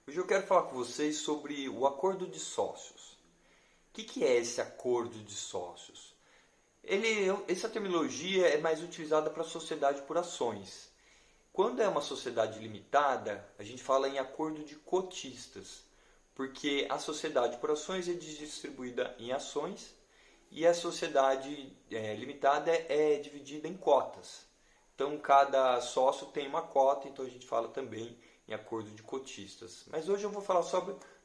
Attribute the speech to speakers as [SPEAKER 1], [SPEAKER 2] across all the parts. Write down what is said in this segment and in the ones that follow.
[SPEAKER 1] Hoje eu quero falar com vocês sobre o acordo de sócios. O que é esse acordo de sócios? Essa terminologia é mais utilizada para sociedade por ações. Quando é uma sociedade limitada, a gente fala em acordo de cotistas, porque a sociedade por ações é distribuída em ações e a sociedade limitada é dividida em cotas. Então cada sócio tem uma cota, então a gente fala também em acordo de cotistas. Mas hoje eu vou falar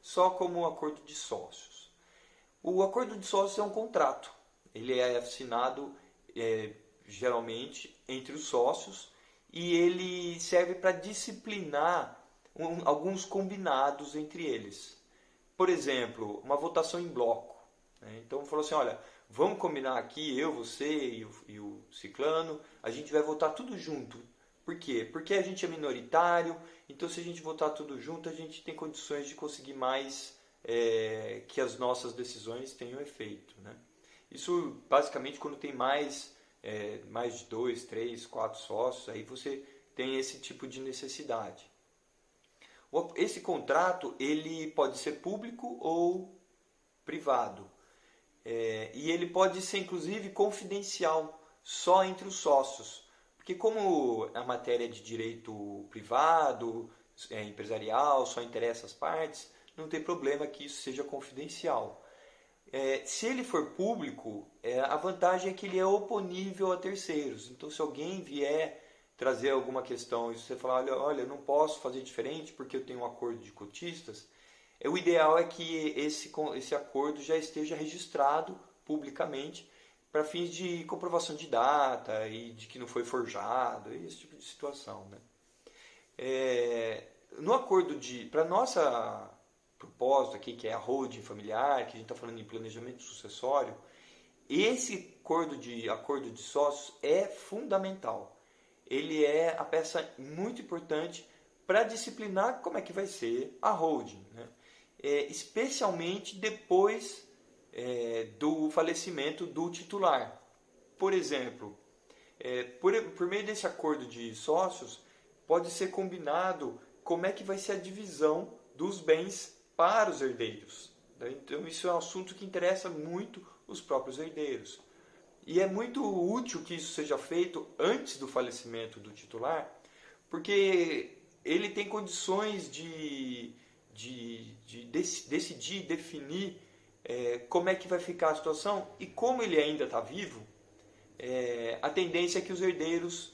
[SPEAKER 1] só como acordo de sócios. O acordo de sócios é um contrato. Ele é assinado geralmente entre os sócios e ele serve para disciplinar alguns combinados entre eles. Por exemplo, uma votação em bloco. Então falou assim, olha, vamos combinar aqui, eu, você e o ciclano, a gente vai votar tudo junto. Por quê? Porque a gente é minoritário, então se a gente votar tudo junto, a gente tem condições de conseguir mais que as nossas decisões tenham efeito. Né? Isso basicamente quando tem mais de 2, 3, 4 sócios, aí você tem esse tipo de necessidade. Esse contrato ele pode ser público ou privado. E ele pode ser inclusive confidencial, só entre os sócios. Porque como a matéria é de direito privado, empresarial, só interessa as partes, não tem problema que isso seja confidencial. Se ele for público, a vantagem é que ele é oponível a terceiros. Então se alguém vier trazer alguma questão e você falar, olha, eu não posso fazer diferente porque eu tenho um acordo de cotistas, o ideal é que esse acordo já esteja registrado publicamente para fins de comprovação de data e de que não foi forjado, esse tipo de situação. Né? No acordo para nossa propósito aqui, que é a holding familiar, que a gente está falando em planejamento sucessório, esse acordo de sócios é fundamental. Ele é a peça muito importante para disciplinar como é que vai ser a holding. Né? Especialmente depois do falecimento do titular. Por exemplo, por meio desse acordo de sócios, pode ser combinado como é que vai ser a divisão dos bens para os herdeiros. Então isso é um assunto que interessa muito os próprios herdeiros. E é muito útil que isso seja feito antes do falecimento do titular, porque ele tem condições de decidir, definir como é que vai ficar a situação e como ele ainda está vivo, a tendência é que os herdeiros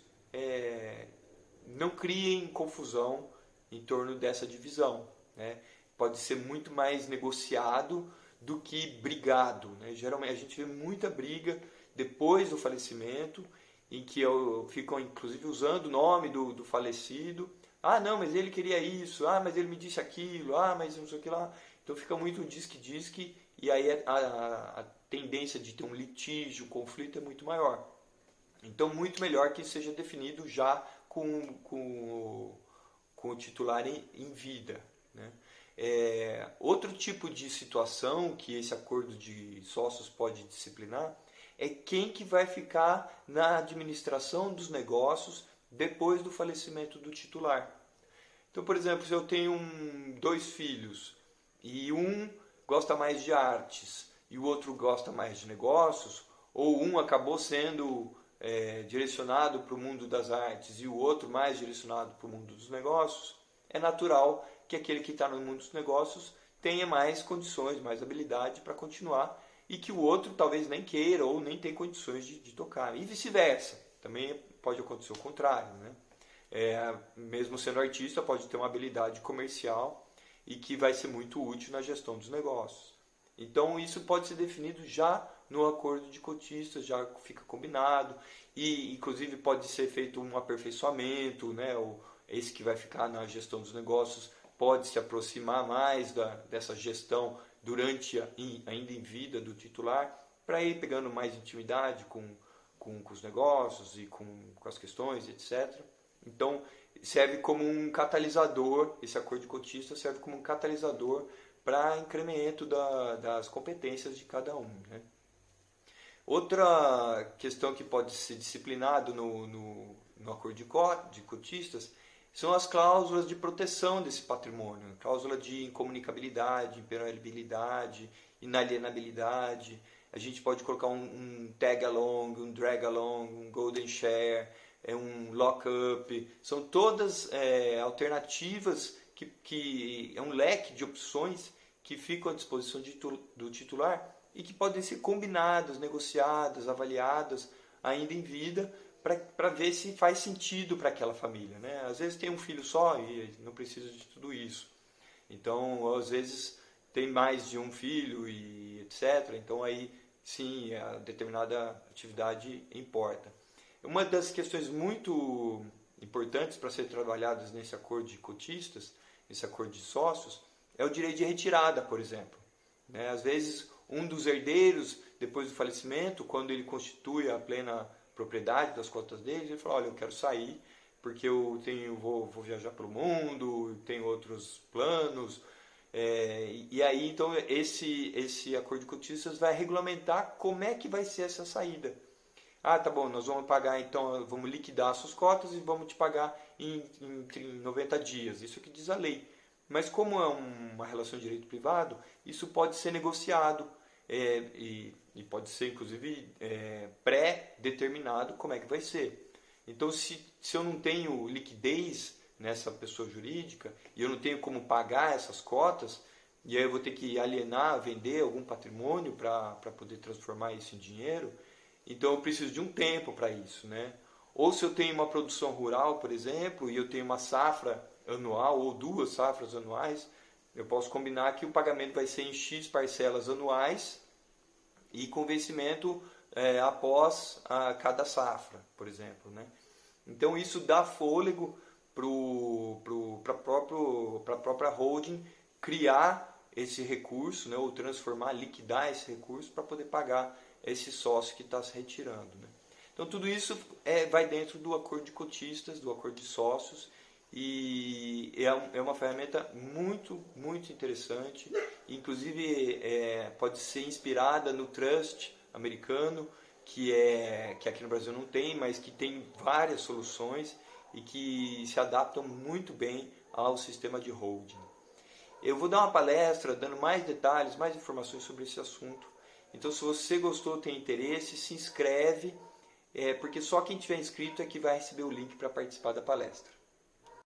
[SPEAKER 1] não criem confusão em torno dessa divisão. Né? Pode ser muito mais negociado do que brigado. Né? Geralmente a gente vê muita briga depois do falecimento, em que ficam inclusive usando o nome do falecido. Ah, não, mas ele queria isso. Ah, mas ele me disse aquilo. Ah, mas não sei o que lá. Então fica muito disque-disque e aí a tendência de ter um litígio, um conflito é muito maior. Então muito melhor que isso seja definido já com o titular em vida. Né? Outro tipo de situação que esse acordo de sócios pode disciplinar é quem que vai ficar na administração dos negócios depois do falecimento do titular. Então, por exemplo, se eu tenho dois filhos e um gosta mais de artes e o outro gosta mais de negócios, ou um acabou sendo direcionado para o mundo das artes e o outro mais direcionado para o mundo dos negócios, é natural que aquele que está no mundo dos negócios tenha mais condições, mais habilidade para continuar e que o outro talvez nem queira ou nem tenha condições de tocar. E vice-versa. Também pode acontecer o contrário. Né? Mesmo sendo artista, pode ter uma habilidade comercial e que vai ser muito útil na gestão dos negócios. Então isso pode ser definido já no acordo de cotistas, já fica combinado e inclusive pode ser feito um aperfeiçoamento, né? Esse que vai ficar na gestão dos negócios pode se aproximar mais dessa gestão ainda em vida do titular, para ir pegando mais intimidade com os negócios e com as questões, etc. Então serve como um catalisador, esse acordo de cotista serve como um catalisador para incremento das competências de cada um. Né? Outra questão que pode ser disciplinado no acordo de cotistas são as cláusulas de proteção desse patrimônio, cláusula de incomunicabilidade, impermeabilidade, inalienabilidade. A gente pode colocar um tag-along, um drag-along, um golden share, um lock-up. São todas alternativas que é um leque de opções que ficam à disposição do titular e que podem ser combinadas, negociadas, avaliadas ainda em vida para ver se faz sentido para aquela família, né? Às vezes tem um filho só e não precisa de tudo isso. Então, às vezes tem mais de um filho e etc. Então aí sim, a determinada atividade importa. Uma das questões muito importantes para ser trabalhadas nesse acordo de cotistas, nesse acordo de sócios, é o direito de retirada, por exemplo. Às vezes, um dos herdeiros, depois do falecimento, quando ele constitui a plena propriedade das cotas dele, ele fala, olha, eu quero sair porque eu vou viajar pelo mundo, tenho outros planos. E aí, então, esse acordo de cotistas vai regulamentar como é que vai ser essa saída. Ah, tá bom, nós vamos pagar, então, vamos liquidar as suas cotas e vamos te pagar em 90 dias. Isso é o que diz a lei. Mas como é uma relação de direito privado, isso pode ser negociado e pode ser, inclusive, pré-determinado como é que vai ser. Então, se eu não tenho liquidez nessa pessoa jurídica e eu não tenho como pagar essas cotas, e aí eu vou ter que alienar, vender algum patrimônio para poder transformar isso em dinheiro, então eu preciso de um tempo para isso, né? Ou se eu tenho uma produção rural, por exemplo, e eu tenho uma safra anual ou 2 safras anuais, eu posso combinar que o pagamento vai ser em X parcelas anuais e com vencimento após cada safra, por exemplo, né? Então isso dá fôlego para a própria holding criar esse recurso, né, ou transformar, liquidar esse recurso para poder pagar esse sócio que está se retirando, né? Então tudo isso vai dentro do acordo de cotistas, do acordo de sócios, e é uma ferramenta muito, muito interessante. Inclusive pode ser inspirada no trust americano, que aqui no Brasil não tem, mas que tem várias soluções e que se adaptam muito bem ao sistema de holding. Eu vou dar uma palestra dando mais detalhes, mais informações sobre esse assunto. Então, se você gostou, tem interesse, se inscreve, porque só quem tiver inscrito é que vai receber o link para participar da palestra.